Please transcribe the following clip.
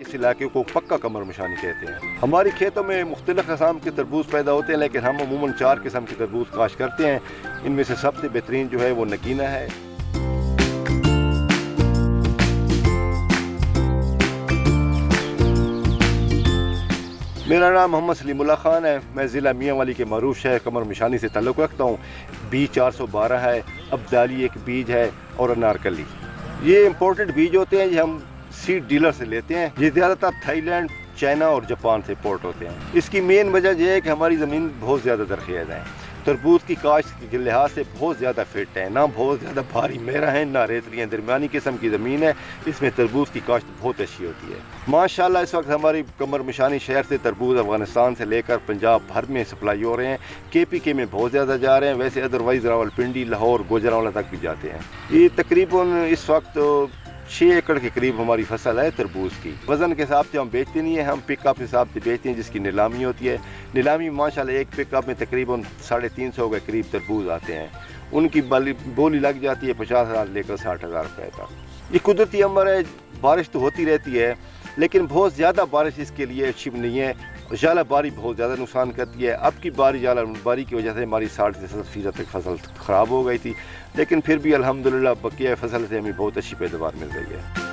इस इलाके को पक्का कमर मशानी कहते हैं। हमारी खेतों में मुख्तलिफ किस्म के तरबूज पैदा होते हैं, लेकिन हम अमूमन 4 किस्म के तरबूज काश्त करते हैं। इनमें से सबसे बेहतरीन जो है वो नगीना है। मेरा नाम मोहम्मद सलीमुल्लाह खान है। मैं ज़िला मियांवाली के मरूफ शहर कमर मशानी से ताल्लुक़ रखता हूँ। बीज 412 है, अब्दाली एक बीज है और अनारकली। ये इम्पोर्टेड बीज होते हैं, ये हम सीड डीलर से लेते हैं। ये ज़्यादातर थाईलैंड, चाइना और जापान से इम्पोर्ट होते हैं। इसकी मेन वजह यह है कि हमारी ज़मीन बहुत ज़्यादा दरख्याज है। तरबूज की काश्त के लिहाज से बहुत ज़्यादा फिट है, ना बहुत ज़्यादा भारी मेरा है ना रेतली है, दरमियानी किस्म की ज़मीन है। इसमें तरबूज की काश्त बहुत अच्छी होती है माशाल्लाह। इस वक्त हमारी कमर मशानी शहर से तरबूज अफगानिस्तान से लेकर पंजाब भर में सप्लाई हो रहे हैं। KPK में बहुत ज़्यादा जा रहे हैं, वैसे अदरवाइज़ रावलपिंडी, लाहौर, गुजरांवाला तक भी जाते हैं। ये तकरीबन इस वक्त 6 एकड़ के करीब हमारी फसल है तरबूज की। वज़न के हिसाब से हम बेचते नहीं है, हम पिकअप हिसाब से बेचते हैं जिसकी नीलामी होती है। नीलामी माशाल्लाह एक पिकअप में तकरीबन 350 के करीब तरबूज आते हैं। उनकी बोली लग जाती है 50,000 लेकर 60,000 रुपये तक। ये कुदरती अमर है, बारिश तो होती रहती है, लेकिन बहुत ज़्यादा बारिश इसके लिए अच्छी नहीं है। जालाबारी बहुत ज़्यादा नुकसान करती है। अब की बारी जालाबारी की वजह से हमारी 60% तक फसल ख़राब हो गई थी, लेकिन फिर भी अल्हम्दुलिल्लाह बकिया फसल से हमें बहुत अच्छी पैदावार मिल रही है।